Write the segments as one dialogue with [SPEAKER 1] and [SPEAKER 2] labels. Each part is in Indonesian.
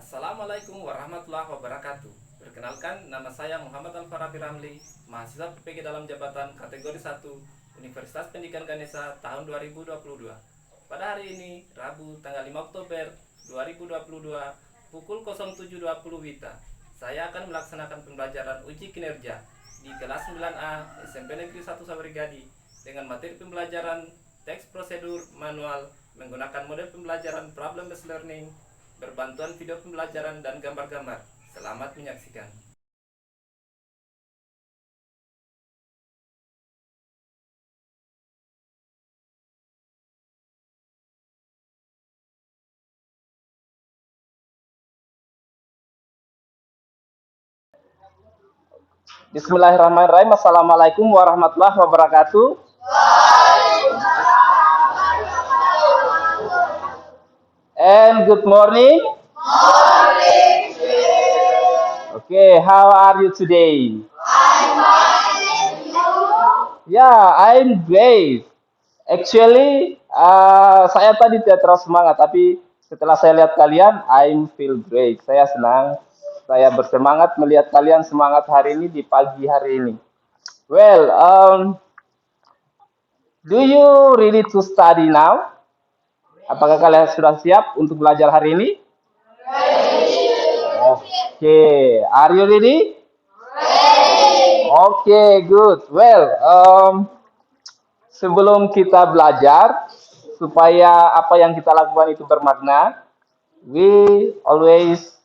[SPEAKER 1] Assalamualaikum warahmatullahi wabarakatuh. Perkenalkan, nama saya Muhammad Al-Farabi Ramli, mahasiswa PPG dalam jabatan kategori 1 Universitas Pendidikan Ganesha tahun 2022. Pada hari ini, Rabu tanggal 5 Oktober 2022, pukul 07.20 WITA, saya akan melaksanakan pembelajaran uji kinerja di kelas 9A SMP Negeri 1 Sawarigadi dengan materi pembelajaran teks prosedur manual menggunakan model pembelajaran problem based learning berbantuan video pembelajaran dan gambar-gambar. Selamat menyaksikan.
[SPEAKER 2] Bismillahirrahmanirrahim. Assalamualaikum warahmatullahi wabarakatuh. And good morning. Okay, how are you today? Yeah, I'm great. Actually, saya tadi tidak terlalu semangat, tapi setelah saya lihat kalian, I feel great. Saya senang, saya bersemangat melihat kalian semangat hari ini di pagi hari ini. Well, do you ready to study now? Apakah kalian sudah siap untuk belajar hari ini? Okay, are you ready? Okay, good. Well, sebelum kita belajar, supaya apa yang kita lakukan itu bermakna, we always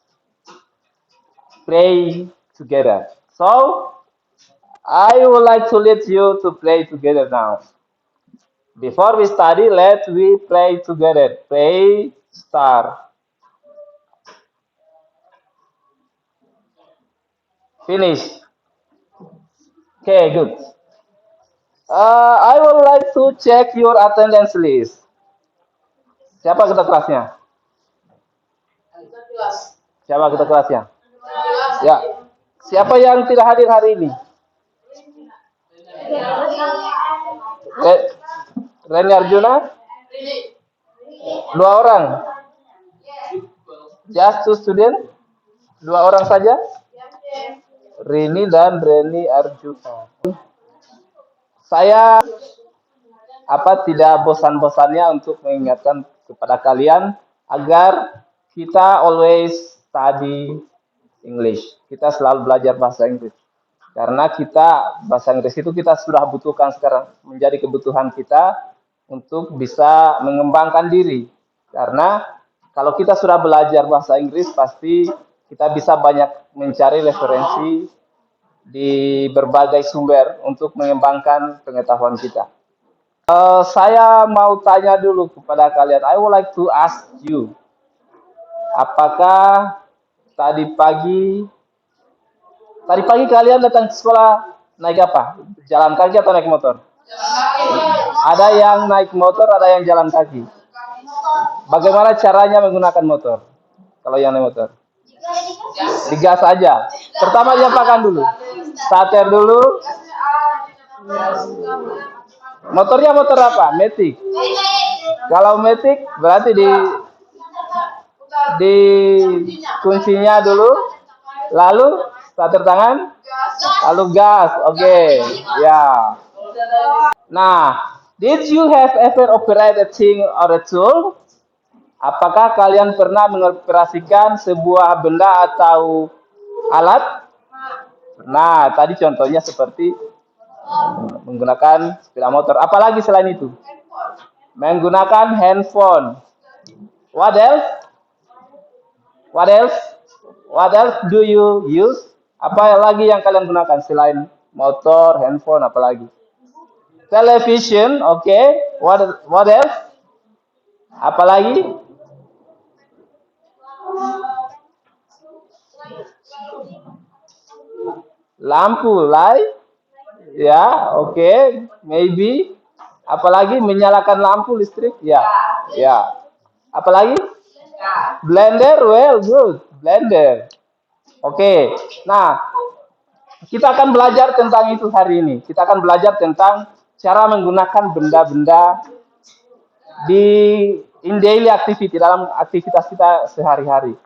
[SPEAKER 2] pray together. So, I would like to lead you to pray together now. Before we study, let we pray together. Pray, start. Finish. Okay, good. I would like to check your attendance list. Siapa kita kelasnya? Siapa kita kelasnya? Ya. Siapa yang tidak hadir hari ini? Reni Arjuna? 2 orang. Just 2 student? 2 orang saja? Rini dan Reni Arjuna. Saya tidak bosan-bosannya untuk mengingatkan kepada kalian agar kita always study English. Kita selalu belajar bahasa Inggris. Karena bahasa Inggris itu kita sudah butuhkan sekarang, menjadi kebutuhan kita untuk bisa mengembangkan diri. Karena kalau kita sudah belajar bahasa Inggris, pasti kita bisa banyak mencari referensi di berbagai sumber untuk mengembangkan pengetahuan kita. Saya mau tanya dulu kepada kalian. I would like to ask you, apakah tadi pagi kalian datang ke sekolah naik apa? Jalan kaki atau naik motor? Ada yang naik motor, ada yang jalan kaki. Bagaimana caranya menggunakan motor? Kalau yang naik motor? Digas aja. Pertama diapakan dulu? Starter dulu. Motornya motor apa? Matic. Kalau Matic berarti di kuncinya dulu, lalu starter tangan, lalu gas. Oke, ya. Nah, did you have ever operated a thing or a tool? Apakah kalian pernah mengoperasikan sebuah benda atau alat? Nah, tadi contohnya seperti menggunakan sepeda motor. Apalagi selain itu? Menggunakan handphone. What else? What else? What else do you use? Apa lagi yang kalian gunakan selain motor, handphone, apalagi? Television, oke. Okay. What else? Apalagi? Lampu, light. Ya, oke. Okay. Maybe. Apalagi menyalakan lampu listrik? Ya, ya. Apalagi? Blender, well, good. Blender. Oke. Nah, kita akan belajar tentang itu hari ini. Kita akan belajar tentang cara menggunakan benda-benda in daily activity, dalam aktivitas kita sehari-hari.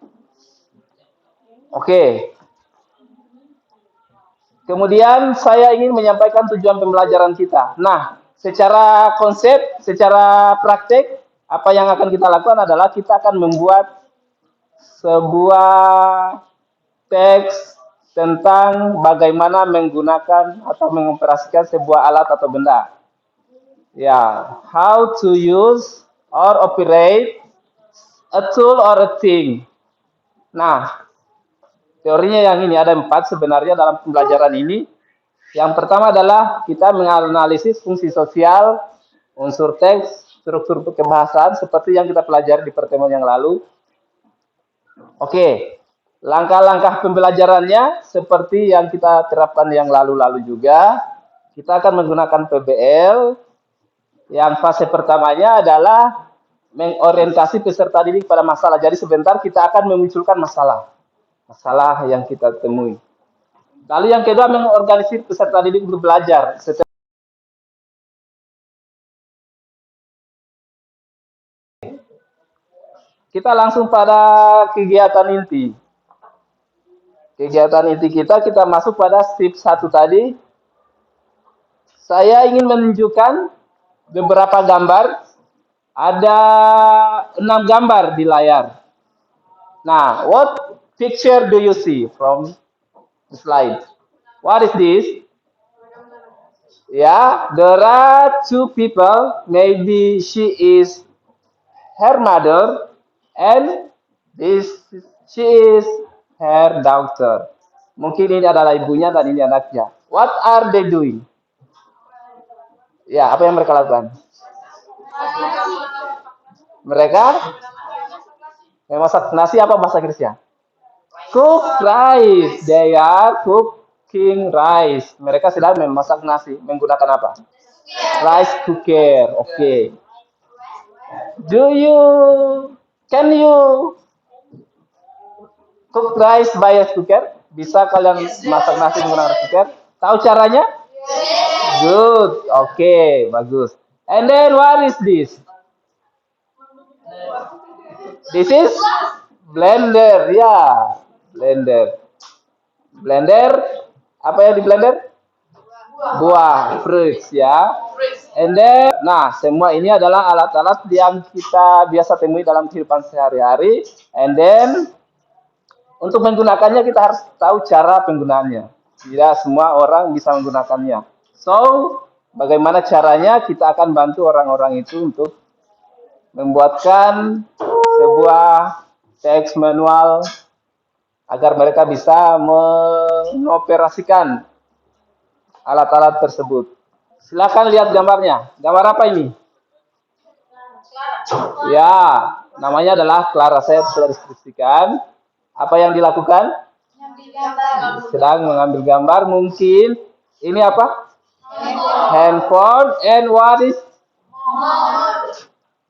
[SPEAKER 2] Oke. Kemudian saya ingin menyampaikan tujuan pembelajaran kita. Nah, secara konsep, secara praktek, apa yang akan kita lakukan adalah kita akan membuat sebuah teks tentang bagaimana menggunakan atau mengoperasikan sebuah alat atau benda. Ya, how to use or operate a tool or a thing. Nah, teorinya yang ini ada 4 sebenarnya dalam pembelajaran ini. Yang pertama adalah kita menganalisis fungsi sosial, unsur teks, struktur kebahasaan seperti yang kita pelajari di pertemuan yang lalu. Oke, langkah-langkah pembelajarannya seperti yang kita terapkan yang lalu-lalu juga. Kita akan menggunakan PBL. Yang fase pertamanya adalah mengorientasi peserta didik pada masalah. Jadi sebentar kita akan memunculkan masalah yang kita temui. Lalu yang kedua mengorganisir peserta didik untuk belajar. Kita langsung pada kegiatan inti. Kegiatan inti kita masuk pada step 1 tadi. Saya ingin menunjukkan beberapa gambar. Ada 6 gambar di layar. Nah, what picture do you see from the slide? What is this? Yeah, there are 2 people. Maybe she is her mother and she is her daughter. Mungkin ini adalah ibunya dan ini anaknya. What are they doing? Ya, apa yang mereka lakukan? Mereka memasak nasi, apa bahasa Inggrisnya? Cook rice. They are cooking rice. Mereka sedang memasak nasi. Menggunakan apa? Rice cooker. Oke. Okay. Can you cook rice by rice cooker? Bisa kalian masak nasi menggunakan rice cooker? Tahu caranya? Good. Oke, okay, bagus. And then what is this? This is blender, ya. Blender. Blender, apa yang di blender? Buah, fruits ya. And then, nah, semua ini adalah alat-alat yang kita biasa temui dalam kehidupan sehari-hari. And then, untuk menggunakannya kita harus tahu cara penggunaannya. Tidak semua orang bisa menggunakannya. So, bagaimana caranya? Kita akan bantu orang-orang itu untuk membuatkan sebuah teks manual agar mereka bisa mengoperasikan alat-alat tersebut. Silakan lihat gambarnya. Gambar apa ini? Ya, namanya adalah Clara. Saya sudah deskripsikan. Apa yang dilakukan? Sedang mengambil gambar. Mungkin ini apa? Handphone. And what is?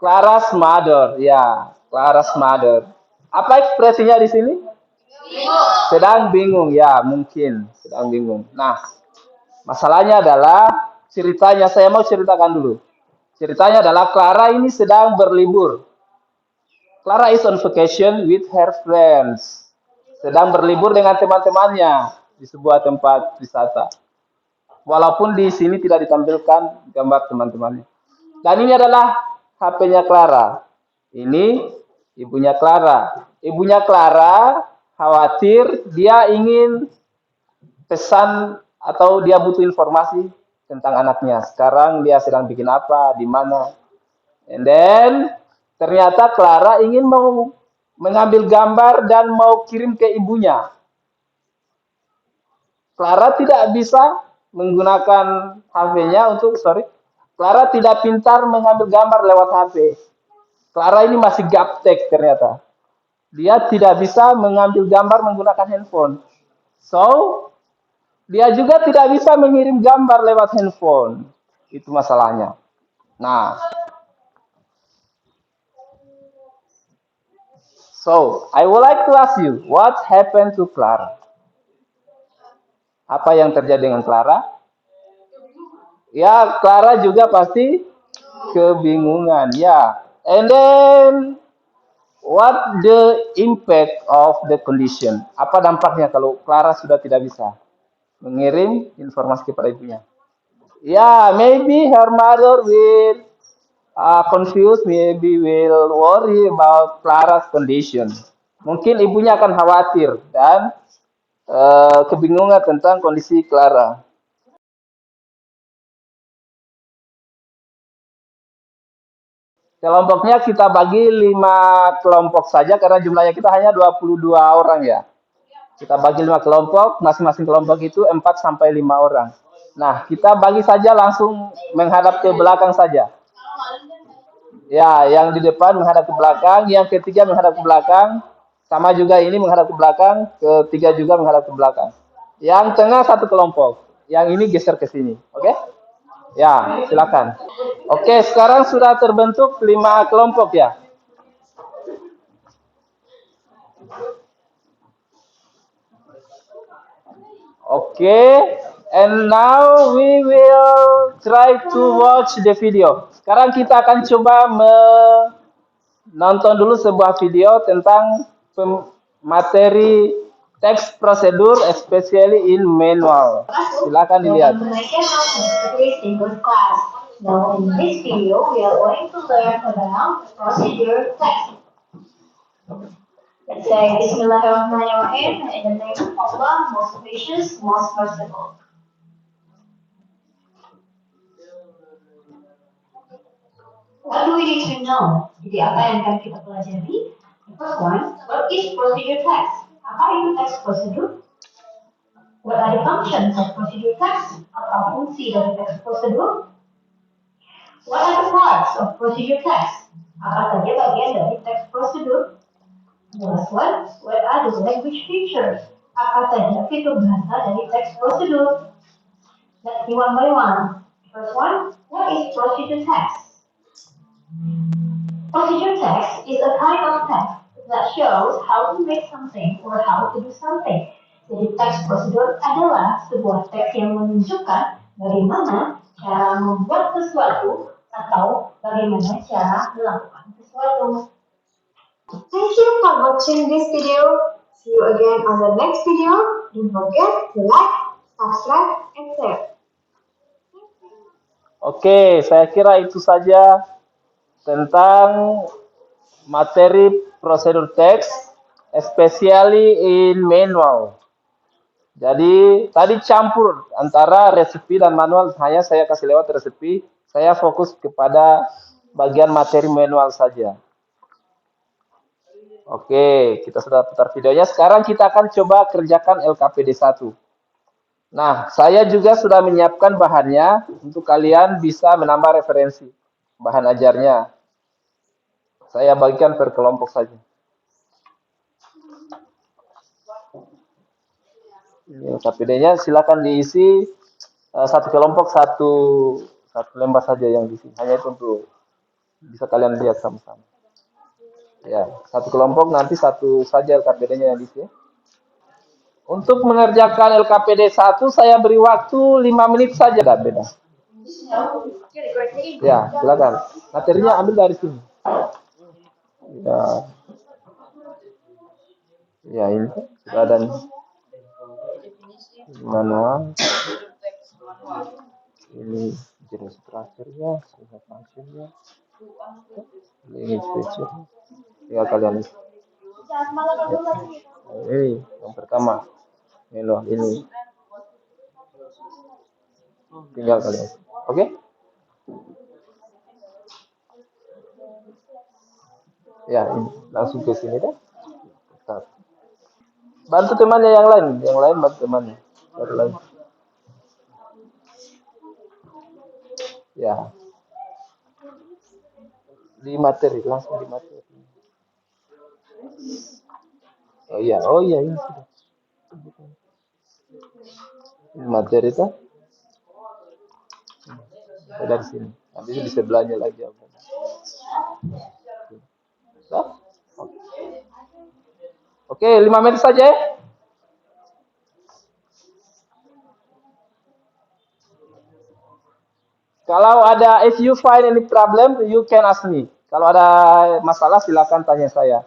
[SPEAKER 2] Clara's mother. Ya, Clara's mother. Apa ekspresinya di sini? Sedang bingung. Ya, mungkin sedang bingung. Nah, masalahnya adalah ceritanya. Saya mau ceritakan dulu. Ceritanya adalah Clara ini sedang berlibur. Clara is on vacation with her friends. Sedang berlibur dengan teman-temannya di sebuah tempat wisata. Walaupun di sini tidak ditampilkan gambar teman-temannya. Dan ini adalah HP-nya Clara. Ini ibunya Clara. Ibunya Clara khawatir, dia ingin pesan atau dia butuh informasi tentang anaknya. Sekarang dia sedang bikin apa, di mana. And then ternyata Clara ingin mau mengambil gambar dan mau kirim ke ibunya. Clara tidak bisa menggunakan HP-nya Clara tidak pintar mengambil gambar lewat HP. Clara ini masih gaptek ternyata. Dia tidak bisa mengambil gambar menggunakan handphone. So, dia juga tidak bisa mengirim gambar lewat handphone. Itu masalahnya. Nah, so, I would like to ask you, what happened to Clara? Apa yang terjadi dengan Clara? Ya, Clara juga pasti kebingungan. Ya, and then What the impact of the condition? Apa dampaknya kalau Clara sudah tidak bisa mengirim informasi kepada ibunya? Yeah, maybe her mother will confused, maybe will worry about Clara's condition. Mungkin ibunya akan khawatir dan kebingungan tentang kondisi Clara. Kelompoknya kita bagi 5 kelompok saja karena jumlahnya kita hanya 22 orang ya. Kita bagi 5 kelompok, masing-masing kelompok itu 4 sampai 5 orang. Nah, kita bagi saja langsung menghadap ke belakang saja. Ya, yang di depan menghadap ke belakang, yang ketiga menghadap ke belakang, sama juga ini menghadap ke belakang, ketiga juga menghadap ke belakang. Yang tengah satu kelompok, yang ini geser ke sini, oke? Ya, silakan. Oke, sekarang sudah terbentuk 5 kelompok ya. Oke, and now we will try to watch the video. Sekarang kita akan coba nonton dulu sebuah video tentang materi teks prosedur, especially in manual. Silakan dilihat.
[SPEAKER 3] Now in this video, we are going to learn about procedure text. Let's say Bismillahirrahmanirrahim in the name of Allah, most gracious, most merciful. What do we need to know? Jadi apa yang akan kita pelajari? The first one, what is procedure text? Apa itu text prosedur? What are the functions of procedure text? Apa fungsi dari text prosedur? What are the parts of procedure text? Apa saja bagian dari text prosedur? The last one, what are the language features? Apa saja fitur bahasa dari text prosedur? Let's see one by one. First one, what is procedure text? Procedure text is a kind of text that shows how to make something or how to do something. Jadi teks prosedur adalah sebuah teks yang menunjukkan bagaimana cara membuat sesuatu atau bagaimana cara melakukan sesuatu. Thank you for watching this video. See you again on the next video. Don't forget to like, subscribe, and share.
[SPEAKER 2] Oke, saya kira itu saja tentang materi prosedur teks, especially in manual. Jadi tadi campur antara resepi dan manual, hanya saya kasih lewat resepi, saya fokus kepada bagian materi manual saja. Oke, kita sudah putar videonya. Sekarang kita akan coba kerjakan LKPD 1. Nah, saya juga sudah menyiapkan bahannya untuk kalian bisa menambah referensi bahan ajarnya. Saya bagikan per kelompok saja. Ini LKPD-nya silakan diisi satu kelompok satu lembar saja yang diisi. Hanya itu untuk bisa kalian lihat sama-sama. Ya, satu kelompok nanti satu saja LKPD-nya yang diisi. Untuk mengerjakan LKPD 1 saya beri waktu 5 menit saja, tidak beda. Ya, silakan. Materinya ambil dari sini. Ya. Ya, ini sudah ada nih. Manual. Ini jenis strukturnya, jenis fungsinya. Ini feature. Ya kalian isi. Ini yang pertama. Ini loh, ini. Tinggal kalian. Oke? Ya, ini langsung ke sini deh. Bantu temannya yang lain bantu temannya. Baru lagi. Ya. Di materi, langsung di materi. Oh iya ini sudah. Ini materi tuh. Dari sini. Nanti di sebelahnya lagi. Oke, 5 menit saja ya. Kalau ada, if you find any problem, you can ask me. Kalau ada masalah silakan tanya saya.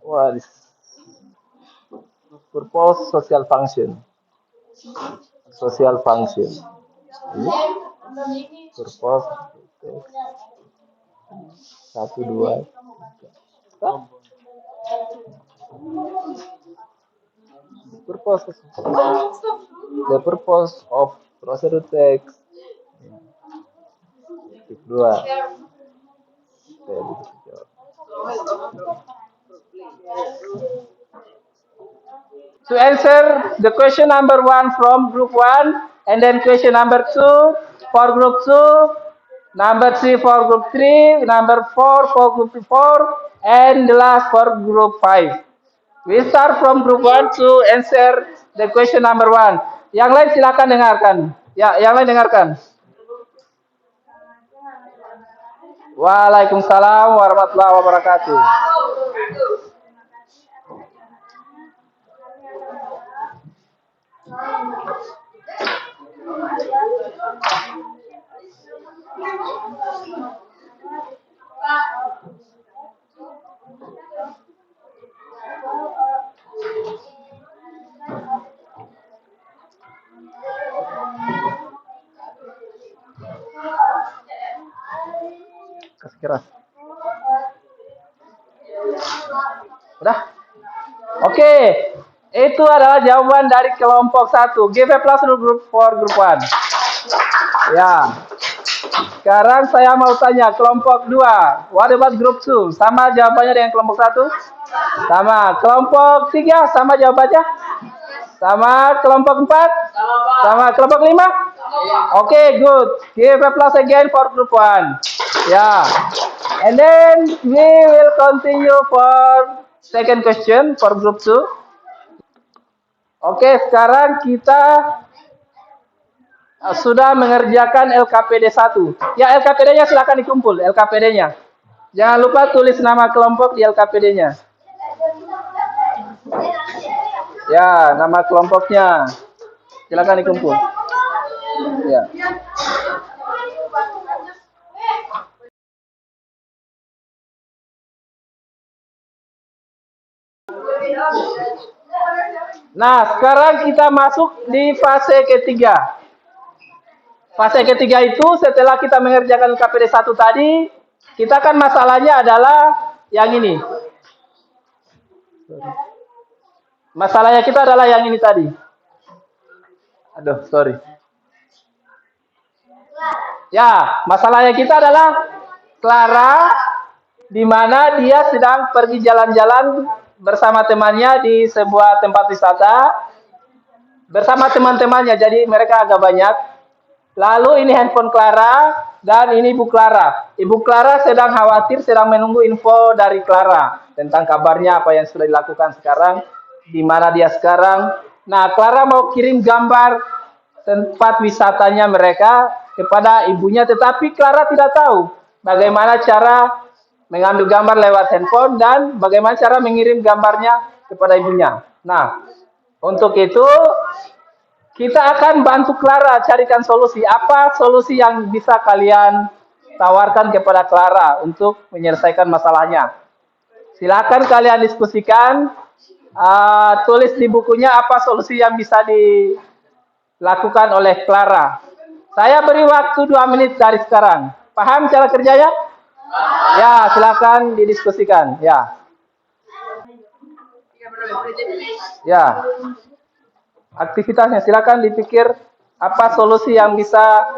[SPEAKER 2] What is purpose social function? Social function. Purpose satu dua. Purpose. The purpose of procedure text. Dua. To answer the question number 1 from group 1, and then question number 2 for group 2, number 3 for group 3, number 4 for group 4, and the last for group 5. We start from group 1 to answer the question number 1. Yang lain silakan dengarkan. Ya, yang lain dengarkan. Waalaikumsalam warahmatullahi wabarakatuh. Kasih keras. Udah? Oke. Itu adalah jawaban dari kelompok 1. Give a plus group for group 1. Ya. Sekarang saya mau tanya kelompok 2. What about group 2? Sama jawabannya dengan kelompok 1? Sama. Kelompok 3 sama jawabannya? Sama. Kelompok 4? Sama. Kelompok 5? Oke, good. Give a plus again for group 1. Ya. And then we will continue for second question for group 2. Oke, sekarang kita sudah mengerjakan LKPD 1. Ya, LKPD-nya silakan dikumpul, LKPD-nya. Jangan lupa tulis nama kelompok di LKPD-nya. Ya, nama kelompoknya. Silakan dikumpul. Ya. Nah, sekarang kita masuk di fase ketiga. Fase ketiga itu setelah kita mengerjakan KPD 1 tadi, kita kan masalahnya adalah yang ini. Masalahnya kita adalah yang ini tadi. Aduh, sorry. Ya, masalahnya kita adalah Clara, di mana dia sedang pergi jalan-jalan bersama temannya di sebuah tempat wisata. Bersama teman-temannya, jadi mereka agak banyak. Lalu ini handphone Clara dan ini Ibu Clara. Ibu Clara sedang khawatir, sedang menunggu info dari Clara tentang kabarnya apa yang sudah dilakukan sekarang, di mana dia sekarang. Nah, Clara mau kirim gambar tempat wisatanya mereka kepada ibunya, tetapi Clara tidak tahu bagaimana cara mengambil gambar lewat handphone dan bagaimana cara mengirim gambarnya kepada ibunya. Nah, untuk itu Kita akan bantu Clara carikan solusi. Apa solusi yang bisa kalian tawarkan kepada Clara untuk menyelesaikan masalahnya? Silakan kalian diskusikan. Tulis di bukunya apa solusi yang bisa dilakukan oleh Clara. Saya beri waktu 2 menit dari sekarang. Paham cara kerjanya? Ya, silakan didiskusikan. Ya. Ya. Aktivitasnya silakan dipikir apa solusi yang bisa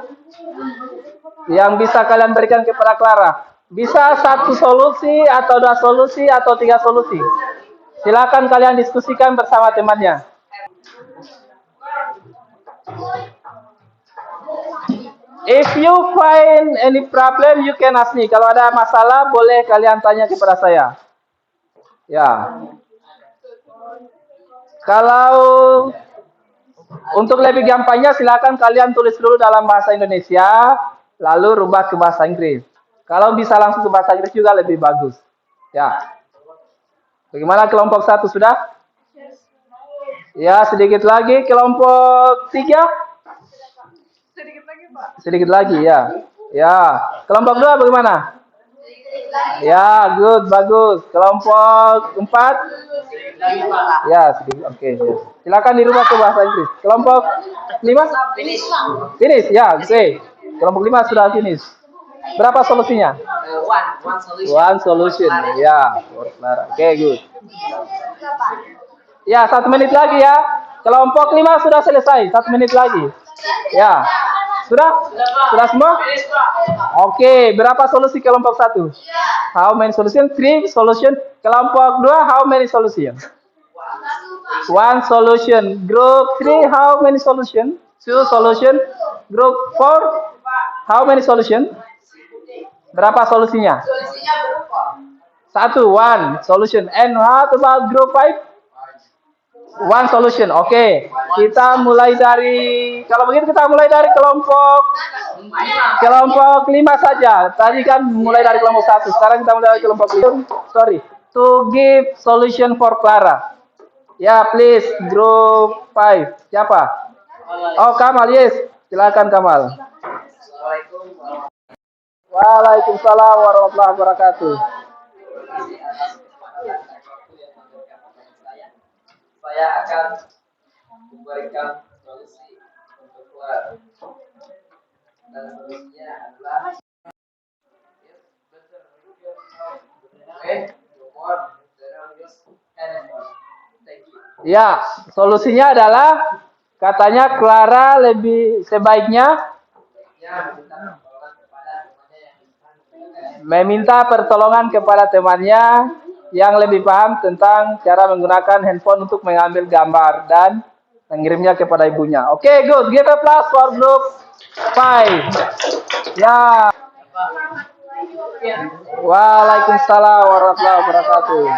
[SPEAKER 2] kalian berikan kepada Clara. Bisa 1 solusi atau 2 solusi atau 3 solusi. Silakan kalian diskusikan bersama temannya. If you find any problem, you can ask me. Kalau ada masalah, boleh kalian tanya kepada saya. Ya. Kalau untuk lebih gampangnya, silakan kalian tulis dulu dalam bahasa Indonesia, lalu rubah ke bahasa Inggris. Kalau bisa langsung ke bahasa Inggris juga lebih bagus. Ya. Bagaimana kelompok 1 sudah? Ya, sedikit lagi. Kelompok 3? Sedikit lagi, ya. Ya. Kelompok 2 bagaimana? Ya, good, bagus. Kelompok 4? Ya, sedikit. Oke. Ya. Silakan dirubah ke bahasa Inggris. Kelompok 5? Finish, ya, oke. Kelompok 5 sudah finish. Berapa solusinya? One solution. Ya, oke, good. Ya, 1 menit lagi ya. Kelompok 5 sudah selesai. 1 menit lagi. Ya. Sudah? Sudah semua? Oke, berapa solusi kelompok 1? How many solution? 3 solution. Kelompok 2, how many solution? 1 solution. Group 3, how many solution? 2 solution. Group 4, how many solution? Berapa solusinya? 1, 1 solution. And what about group 5? 1 solution. Oke. Kita mulai dari, kalau begitu kita mulai dari kelompok 5 saja. Tadi kan mulai dari kelompok 1. Sekarang kita mulai dari kelompok 5. Sorry. To give solution for Clara. Ya, please, group 5. Siapa? Oh, Kamal, yes. Silakan Kamal. Waalaikumsalam warahmatullahi wabarakatuh.
[SPEAKER 4] Saya akan memberikan solusi untuk Clara. Dan solusinya adalah
[SPEAKER 2] ya, solusinya adalah katanya Clara lebih sebaiknya meminta pertolongan kepada temannya yang lebih paham tentang cara menggunakan handphone untuk mengambil gambar dan mengirimnya kepada ibunya. Oke, good. Give a applause for group 5. Ya. Waalaikumsalam warahmatullahi wabarakatuh.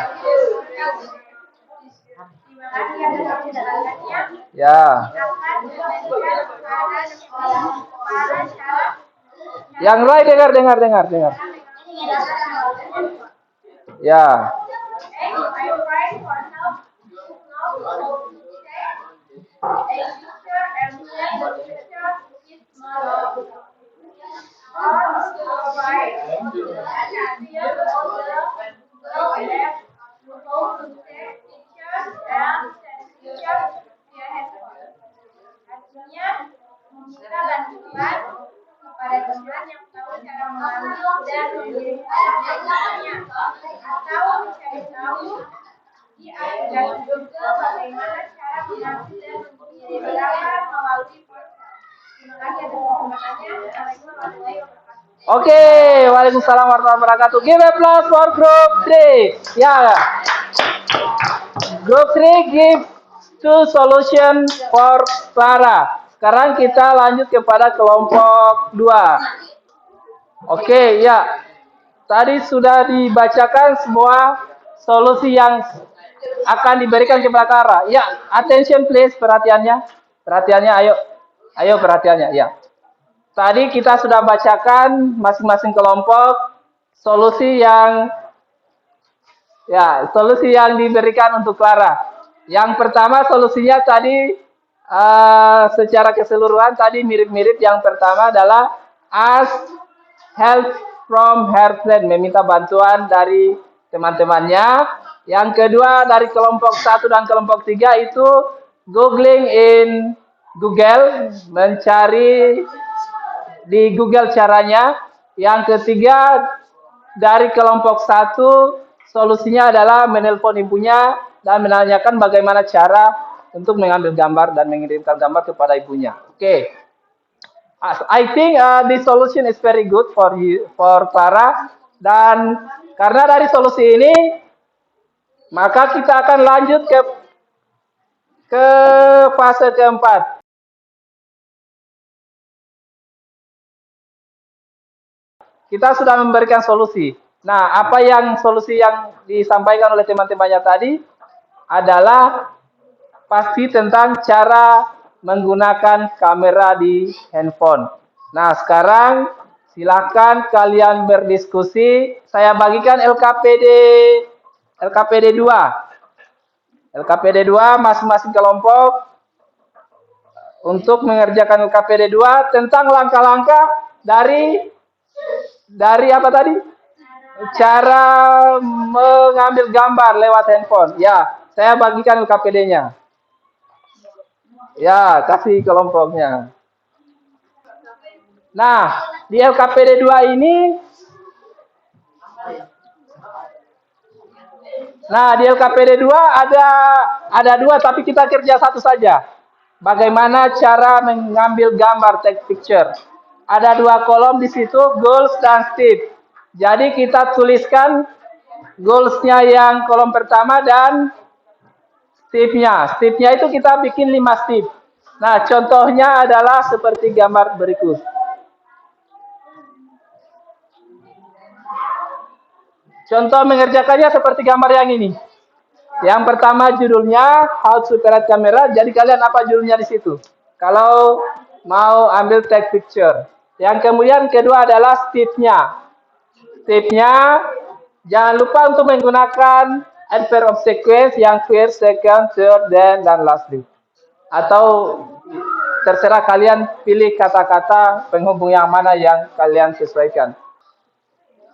[SPEAKER 2] Ya. Yang lain dengar. Ya.
[SPEAKER 5] Kita bantuan kepada teman yang tahu cara mengambil dan mengirimkan gambarnya, atau mencari tahu di aplikasi Google bagaimana cara mengambil dan mengirim gambar melalui ponsel. Terima kasih atas kesempatannya. Assalamualaikum warahmatullahi wabarakatuh.
[SPEAKER 2] Oke, waalaikumsalam warahmatullahi wabarakatuh. Give applause for group 3. Ya. Group 3 give 2 solution for Clara. Sekarang kita lanjut kepada kelompok 2. Oke, ya. Tadi sudah dibacakan semua solusi yang akan diberikan kepada Clara. Ya, attention please, perhatiannya. Perhatiannya, ayo. Ayo perhatiannya, ya. Tadi kita sudah bacakan masing-masing kelompok solusi yang diberikan untuk Clara. Yang pertama solusinya tadi secara keseluruhan tadi mirip-mirip. Yang pertama adalah ask help from her friend, meminta bantuan dari teman-temannya. Yang kedua dari kelompok 1 dan kelompok 3 itu googling in Google, mencari di Google caranya. Yang ketiga dari kelompok 1 solusinya adalah menelpon ibunya dan menanyakan bagaimana cara untuk mengambil gambar dan mengirimkan gambar kepada ibunya. Oke. I think this solution is very good for you, for Clara. Dan karena dari solusi ini, maka kita akan lanjut ke fase keempat. Kita sudah memberikan solusi. Nah, solusi yang disampaikan oleh teman-temannya tadi adalah pasti tentang cara menggunakan kamera di handphone. Nah, sekarang silakan kalian berdiskusi. Saya bagikan LKPD 2. LKPD 2 masing-masing kelompok untuk mengerjakan LKPD 2 tentang langkah-langkah dari apa tadi? Cara mengambil gambar lewat handphone. Ya, saya bagikan LKPD-nya. Ya, kasih kelompoknya. Nah, di LKPD 2 ini ada dua, tapi kita kerja satu saja. Bagaimana cara mengambil gambar, take picture. Ada 2 kolom di situ, goals dan tips. Jadi kita tuliskan goals-nya yang kolom pertama dan tipsnya. Tipsnya itu kita bikin 5 tips. Nah, contohnya adalah seperti gambar berikut. Contoh mengerjakannya seperti gambar yang ini. Yang pertama judulnya How to Operate Camera. Jadi kalian apa judulnya di situ? Kalau mau ambil take picture. Yang kemudian kedua adalah tipsnya. Tipsnya jangan lupa untuk menggunakan adverb of sequence yang first, second, third, then, dan lastly. Atau terserah kalian pilih kata-kata penghubung yang mana yang kalian sesuaikan.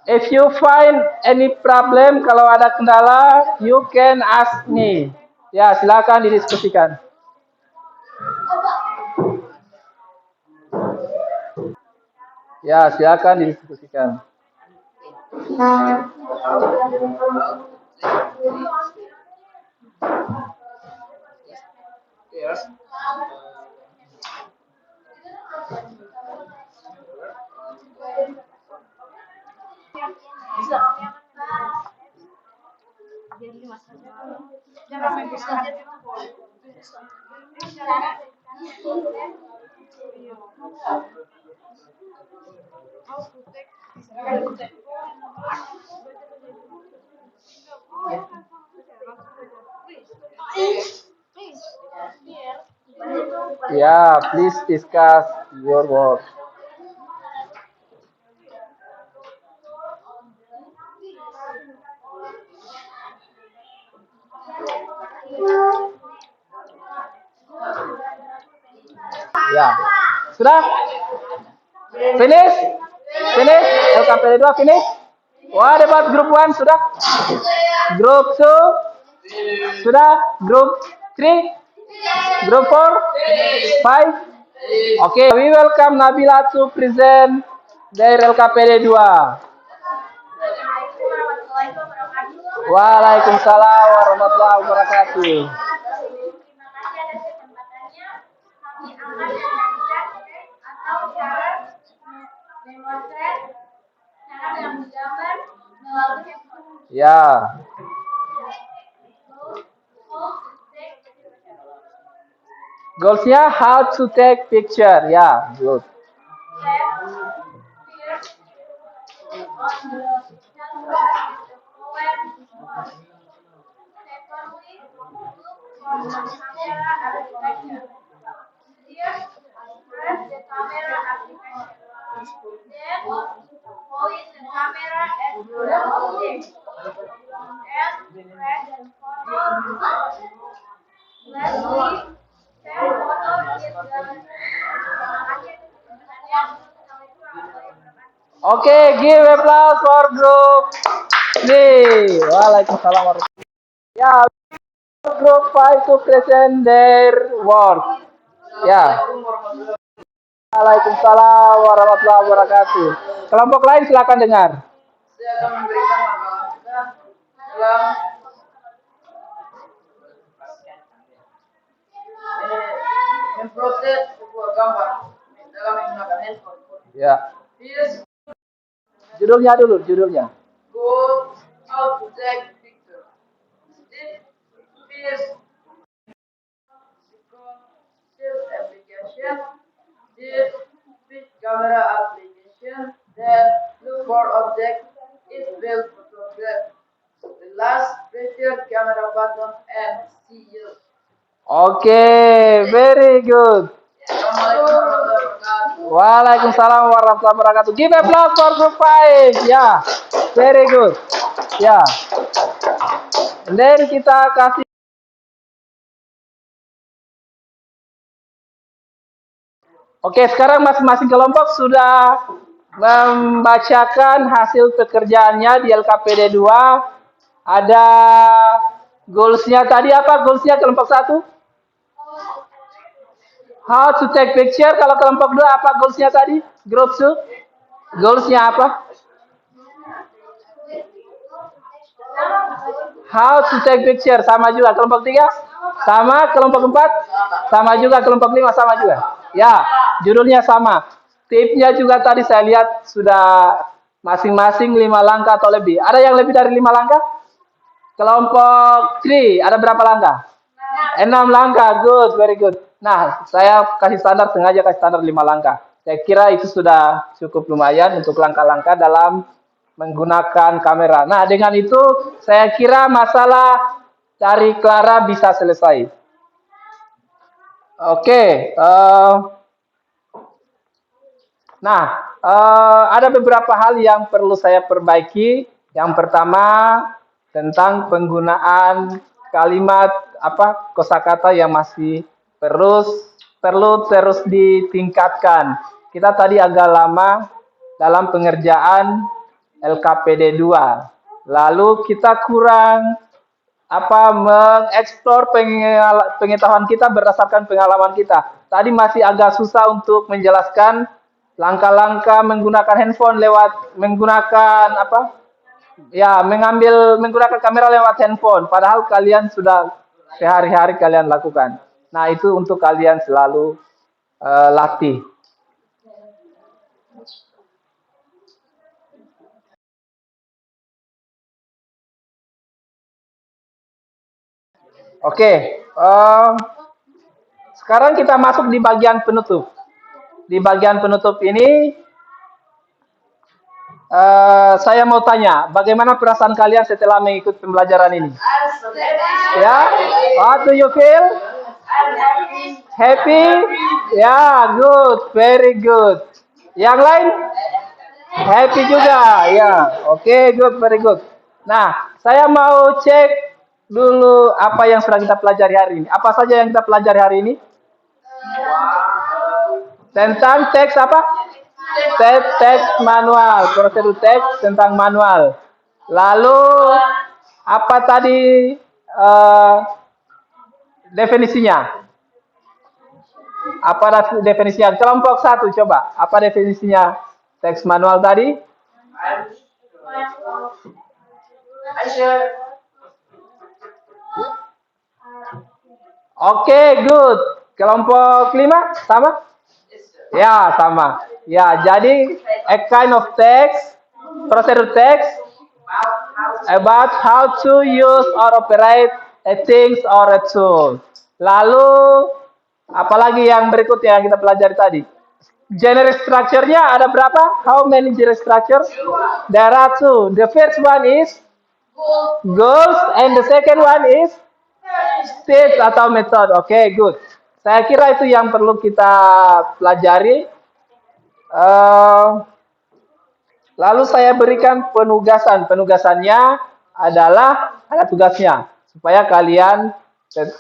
[SPEAKER 2] If you find any problem, kalau ada kendala, you can ask me. Ya, silakan didiskusikan. Ya, silakan didiskusikan. Yeah, please discuss your work. Ya, sudah? Finish? Finish? LKPD 2 finish? What about group 1? Sudah? Group 2? Sudah? Group 3? Group 4? 5? Okay, we welcome Nabila to present their LKPD 2. Waalaikumsalam warahmatullahi wabarakatuh. Ya. Goalsnya how to take picture. Ya, good. Oke, give applause for group B. Waalaikumsalam warahmatullahi wabarakatuh. Ya, group 5 to present their work. Ya. Waalaikumsalam warahmatullahi wabarakatuh. Kelompok lain silakan dengar.
[SPEAKER 4] Saya akan memberikan makalah kita dalam memproses sebuah gambar dalam menggunakan handphone.
[SPEAKER 2] Ya.
[SPEAKER 4] Here's
[SPEAKER 2] Judulnya dulu, judulnya.
[SPEAKER 4] go how to take picture. Here's application. This speed camera application. Then look for object. It will photograph. The last pressure camera button and see you.
[SPEAKER 2] Oke, very good.
[SPEAKER 4] Assalamualaikum warahmatullahi wabarakatuh.
[SPEAKER 2] Waalaikumsalam warahmatullahi wabarakatuh. Give applause for group 5. Ya, very good. Ya. And then kita kasih. Oke, sekarang masing-masing kelompok sudah membacakan hasil pekerjaannya di LKPD 2. Ada goalsnya tadi apa? Goalsnya kelompok 1? How to take picture. Kalau kelompok 2 apa goalsnya tadi? Group 2? Goalsnya apa? How to take picture. Sama juga. Kelompok 3? Sama. Kelompok 4? Sama juga. Kelompok 5 sama juga. Ya, judulnya sama. Tipsnya juga tadi saya lihat sudah masing-masing 5 langkah atau lebih. Ada yang lebih dari 5 langkah? Kelompok 3 ada berapa langkah? 6 langkah. Good, very good. Nah, saya kasih standar, sengaja kasih standar 5 langkah. Saya kira itu sudah cukup lumayan untuk langkah-langkah dalam menggunakan kamera. Nah, dengan itu saya kira masalah dari Clara bisa selesai. Oke. Nah, ada beberapa hal yang perlu saya perbaiki. Yang pertama tentang penggunaan kalimat kosakata yang masih perlu terus ditingkatkan. Kita tadi agak lama dalam pengerjaan LKPD 2. Lalu kita kurang mengeksplor pengetahuan kita berdasarkan pengalaman kita. Tadi masih agak susah untuk menjelaskan langkah-langkah menggunakan handphone menggunakan menggunakan kamera lewat handphone. Padahal kalian sudah sehari-hari kalian lakukan. Nah, itu untuk kalian selalu latih. Oke, sekarang kita masuk di bagian penutup. Di bagian penutup ini, saya mau tanya, bagaimana perasaan kalian setelah mengikuti pembelajaran ini? Ya, how do you feel? Happy? Ya, good, very good. Yang lain? Happy juga, ya. Oke, good, very good. Nah, saya mau cek dulu apa yang sudah kita pelajari hari ini. Apa saja yang kita pelajari hari ini? Tentang teks apa? Teks manual, prosedur teks tentang manual. Lalu apa tadi definisinya? Apa definisinya? Kelompok 1 coba. Apa definisinya teks manual tadi? Oke, good. Kelompok 5 sama? Ya, sama. Ya, jadi a kind of text, prosedur text about how to use or operate a things or a tool. Lalu apalagi yang berikutnya yang kita pelajari tadi? Generic structure-nya ada berapa? How many generic structure? There are 2. The first one is goals and the second one is stage atau method. Oke, good. Saya kira itu yang perlu kita pelajari. Lalu saya berikan penugasan. Penugasannya adalah ada tugasnya supaya kalian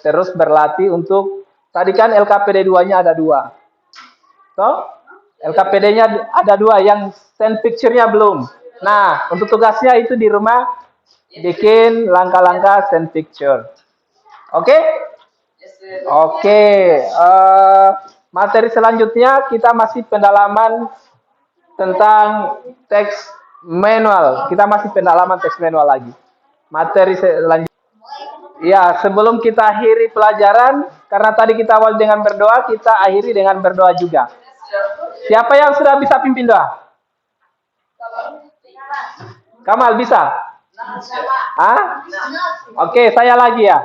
[SPEAKER 2] terus berlatih untuk tadi kan LKPD 2-nya ada 2. Toh? LKPD-nya ada 2, yang send picture-nya belum. Nah, untuk tugasnya itu di rumah bikin langkah-langkah send picture. Oke? Oke. Materi selanjutnya kita masih pendalaman tentang teks manual. Kita masih pendalaman teks manual lagi. Materi selanjutnya. Ya, sebelum kita akhiri pelajaran, karena tadi kita awal dengan berdoa, kita akhiri dengan berdoa juga. Siapa yang sudah bisa pimpin doa? Kamal bisa? Hah? Oke, saya lagi ya.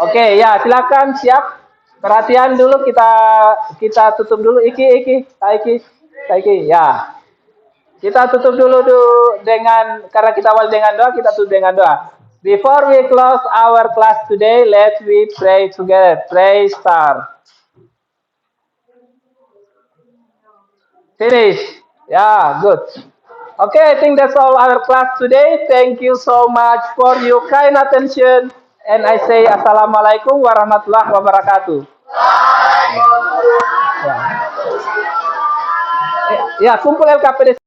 [SPEAKER 2] Oke, ya silakan siap. Perhatian dulu, kita tutup dulu. Iki, ya. Kita tutup dulu dengan, karena kita awal dengan doa, kita tutup dengan doa. Before we close our class today, let's we pray together. Pray start. Finish. Yeah, good. Okay, I think that's all our class today. Thank you so much for your kind attention. And I say Assalamualaikum warahmatullahi wabarakatuh. Ya, kumpul LKPD.